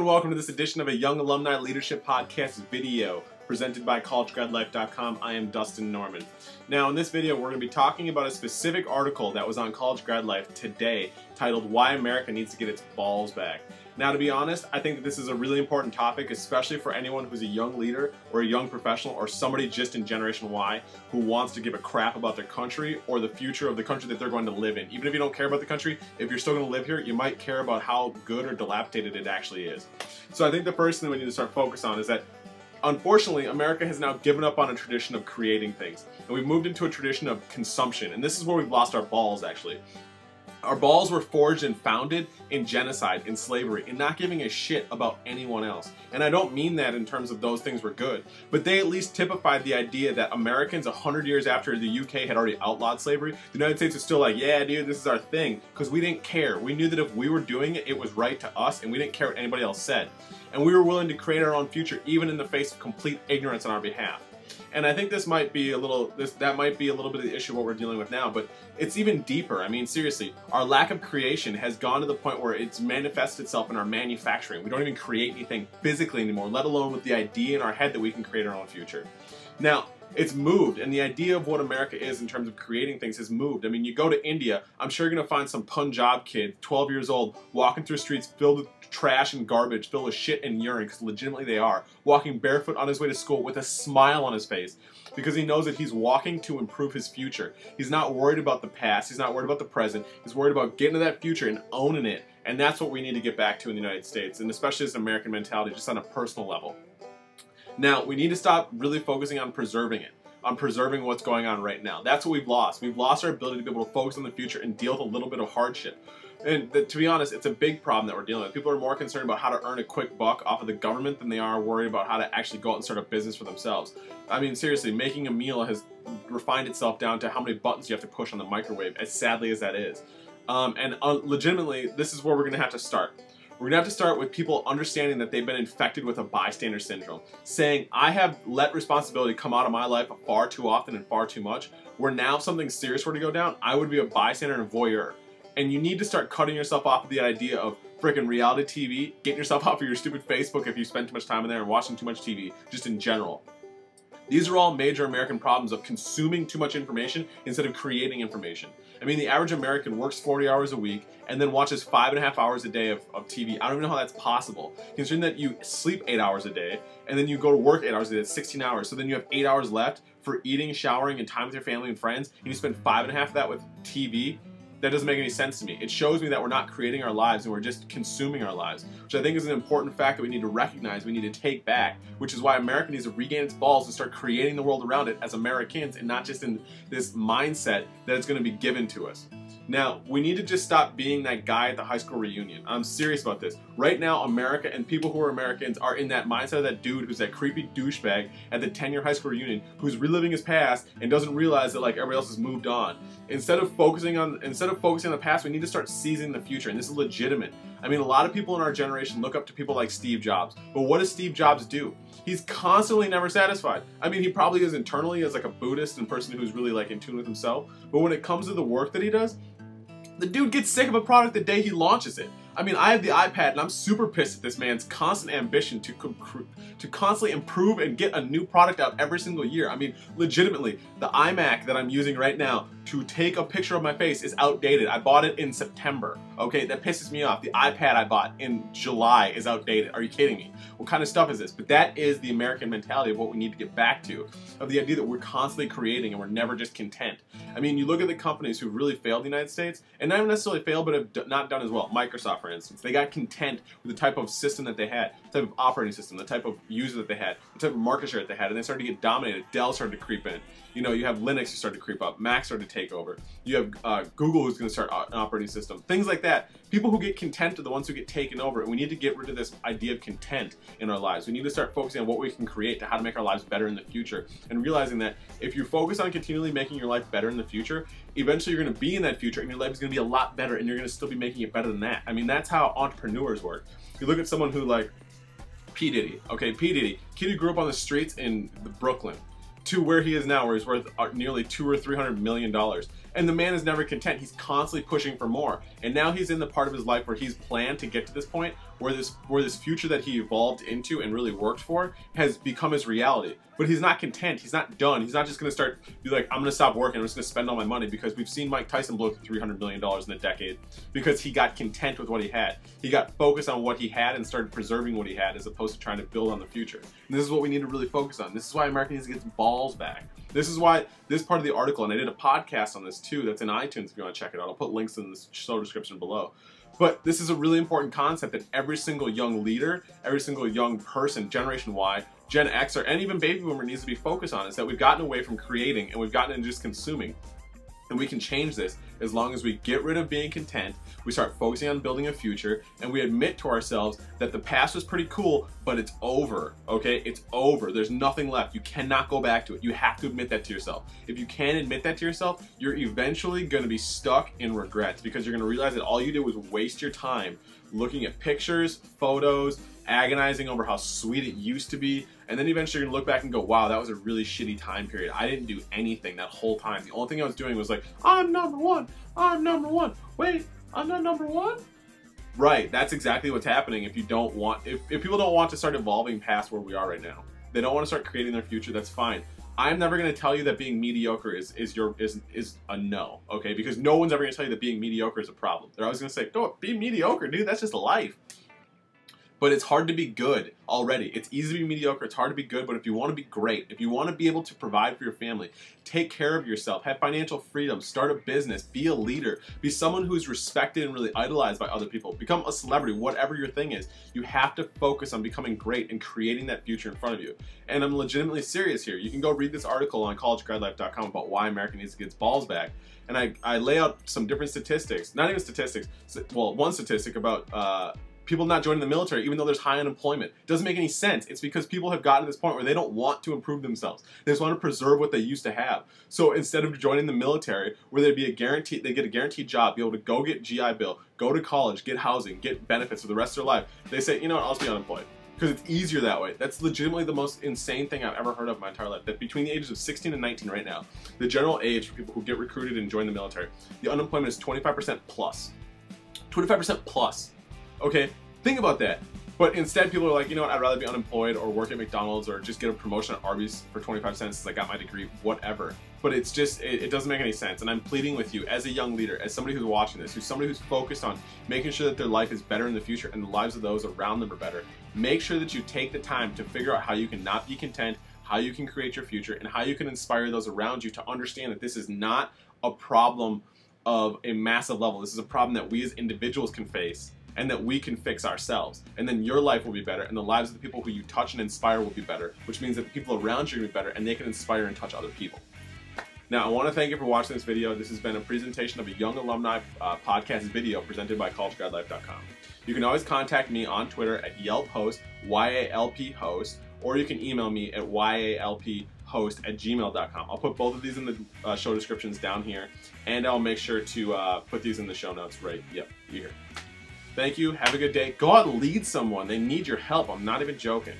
and welcome to this edition of a Young Alumni Leadership Podcast video presented by collegegradlife.com. I am Dustin Norman. Now in this video we're going to be talking about a specific article that was on College Grad Life today titled Why America Needs to Get Its Balls Back. Now to be honest, I think that this is a really important topic, especially for anyone who's a young leader or a young professional or somebody just in Generation Y who wants to give a crap about their country or the future of the country that they're going to live in. Even if you don't care about the country, if you're still going to live here, you might care about how good or dilapidated it actually is. So I think the first thing we need to start focus on is that unfortunately, America has now given up on a tradition of creating things, and we've moved into a tradition of consumption, and this is where we've lost our balls actually. Our balls were forged and founded in genocide, in slavery, in not giving a shit about anyone else. And I don't mean that in terms of those things were good, but they at least typified the idea that Americans 100 years after the UK had already outlawed slavery, the United States was still like, yeah dude, this is our thing, because we didn't care. We knew that if we were doing it, it was right to us, and we didn't care what anybody else said. And we were willing to create our own future, even in the face of complete ignorance on our behalf. And I think this might be a little, that might be a little bit of the issue what we're dealing with now, but it's even deeper. I mean, seriously, our lack of creation has gone to the point where it's manifested itself in our manufacturing. We don't even create anything physically anymore, let alone with the idea in our head that we can create our own future. Now, it's moved, and the idea of what America is in terms of creating things has moved. I mean, you go to India, I'm sure you're going to find some Punjab kid, 12 years old, walking through streets filled with trash and garbage, filled with shit and urine, because legitimately they are, walking barefoot on his way to school with a smile on his face, because he knows that he's walking to improve his future. He's not worried about the past, he's not worried about the present, he's worried about getting to that future and owning it. And that's what we need to get back to in the United States, and especially as an American mentality, just on a personal level. Now, we need to stop really focusing on preserving it, on preserving what's going on right now. That's what we've lost. We've lost our ability to be able to focus on the future and deal with a little bit of hardship. And to be honest, it's a big problem that we're dealing with. People are more concerned about how to earn a quick buck off of the government than they are worried about how to actually go out and start a business for themselves. I mean, seriously, making a meal has refined itself down to how many buttons you have to push on the microwave, as sadly as that is. Legitimately, this is where we're going to have to start. We're going to have to start with people understanding that they've been infected with a bystander syndrome, saying, I have let responsibility come out of my life far too often and far too much, where now if something serious were to go down, I would be a bystander and a voyeur. And you need to start cutting yourself off of the idea of frickin' reality TV, getting yourself off of your stupid Facebook if you spend too much time in there and watching too much TV, just in general. These are all major American problems of consuming too much information instead of creating information. I mean, the average American works 40 hours a week and then watches 5.5 hours a day of TV. I don't even know how that's possible, considering that you sleep 8 hours a day and then you go to work 8 hours a day, that's 16 hours. So then you have 8 hours left for eating, showering, and time with your family and friends, and you spend 5.5 of that with TV. That doesn't make any sense to me. It shows me that we're not creating our lives and we're just consuming our lives, which I think is an important fact that we need to recognize, we need to take back, which is why America needs to regain its balls and start creating the world around it as Americans and not just in this mindset that it's going to be given to us. Now, we need to just stop being that guy at the high school reunion. I'm serious about this. Right now, America and people who are Americans are in that mindset of that dude who's that creepy douchebag at the 10-year high school reunion who's reliving his past and doesn't realize that like everybody else has moved on. Instead of focusing on the past, we need to start seizing the future, and this is legitimate. I mean, a lot of people in our generation look up to people like Steve Jobs, but what does Steve Jobs do? He's constantly never satisfied. I mean, he probably is internally as like a Buddhist and person who's really like in tune with himself, but when it comes to the work that he does, the dude gets sick of a product the day he launches it. I mean, I have the iPad and I'm super pissed at this man's constant ambition to constantly improve and get a new product out every single year. I mean, legitimately, the iMac that I'm using right now to take a picture of my face is outdated. I bought it in September. Okay, that pisses me off. The iPad I bought in July is outdated. Are you kidding me? What kind of stuff is this? But that is the American mentality of what we need to get back to, of the idea that we're constantly creating and we're never just content. I mean, you look at the companies who really failed in the United States, and not necessarily failed, but have not done as well. Microsoft, for instance, they got content with the type of system that they had, the type of operating system, the type of user that they had, the type of market share that they had, and they started to get dominated. Dell started to creep in. You know, you have Linux who started to creep up, Mac started to take over. You have Google who's going to start an operating system, things like that. People who get content are the ones who get taken over, and we need to get rid of this idea of content in our lives. We need to start focusing on what we can create to how to make our lives better in the future, and realizing that if you focus on continually making your life better in the future, eventually you're going to be in that future and your life is going to be a lot better, and you're going to still be making it better than that. I mean, that's how entrepreneurs work. You look at someone who like P. Diddy. Okay, P. Diddy, kid who grew up on the streets in Brooklyn, to where he is now, where he's worth nearly $200 or $300 million. And the man is never content. He's constantly pushing for more. And now he's in the part of his life where he's planned to get to this point where this future that he evolved into and really worked for has become his reality. But he's not content. He's not done. He's not just going to be like, I'm going to stop working. I'm just going to spend all my money, because we've seen Mike Tyson blow through $300 million in a decade because he got content with what he had. He got focused on what he had and started preserving what he had as opposed to trying to build on the future. And this is what we need to really focus on. This is why America needs to get its balls back. This is why this part of the article, and I did a podcast on this too, that's in iTunes if you want to check it out. I'll put links in the show description below. But this is a really important concept that every single young leader, every single young person, Generation Y, Gen Xer, and even Baby Boomer needs to be focused on, is that we've gotten away from creating and we've gotten into just consuming. And we can change this as long as we get rid of being content, we start focusing on building a future, and we admit to ourselves that the past was pretty cool, but it's over, okay? It's over. There's nothing left. You cannot go back to it. You have to admit that to yourself. If you can't admit that to yourself, you're eventually going to be stuck in regrets, because you're going to realize that all you did was waste your time looking at pictures, photos, agonizing over how sweet it used to be, and then eventually you're gonna look back and go, wow, that was a really shitty time period. I didn't do anything that whole time. The only thing I was doing was like, I'm number one, I'm number one. Wait, I'm not number one? Right, that's exactly what's happening if you don't want, if people don't want to start evolving past where we are right now. They don't want to start creating their future, that's fine. I'm never going to tell you that being mediocre is a no, okay? Because no one's ever going to tell you that being mediocre is a problem. They're always going to say, "Don't be mediocre, dude. That's just life." But it's hard to be good already. It's easy to be mediocre. It's hard to be good. But if you want to be great, if you want to be able to provide for your family, take care of yourself, have financial freedom, start a business, be a leader, be someone who's respected and really idolized by other people, become a celebrity, whatever your thing is, you have to focus on becoming great and creating that future in front of you. And I'm legitimately serious here. You can go read this article on collegegradlife.com about why America needs to get its balls back. And I lay out some different statistics, not even statistics, well, one statistic about people not joining the military even though there's high unemployment. It doesn't make any sense. It's because people have gotten to this point where they don't want to improve themselves. They just want to preserve what they used to have. So instead of joining the military, where they get a guaranteed job, be able to go get GI Bill, go to college, get housing, get benefits for the rest of their life, they say, you know what, I'll just be unemployed. Because it's easier that way. That's legitimately the most insane thing I've ever heard of in my entire life. That between the ages of 16 and 19 right now, the general age for people who get recruited and join the military, the unemployment is 25% plus. 25% plus. Okay, think about that. But instead people are like, you know what, I'd rather be unemployed or work at McDonald's or just get a promotion at Arby's for 25 cents since I got my degree, whatever. But it's just, it doesn't make any sense. And I'm pleading with you as a young leader, as somebody who's watching this, who's somebody who's focused on making sure that their life is better in the future and the lives of those around them are better. Make sure that you take the time to figure out how you can not be content, how you can create your future, and how you can inspire those around you to understand that this is not a problem of a massive level. This is a problem that we as individuals can face and that we can fix ourselves. And then your life will be better, and the lives of the people who you touch and inspire will be better, which means that the people around you are going to be better, and they can inspire and touch other people. Now, I want to thank you for watching this video. This has been a presentation of a Young Alumni podcast video presented by collegegradlife.com. You can always contact me on Twitter at YALPHost, YALPHost, or you can email me at YALPHost@gmail.com. I'll put both of these in the show descriptions down here, and I'll make sure to put these in the show notes right. Yep, you here. Thank you. Have a good day. Go out and lead someone. They need your help. I'm not even joking.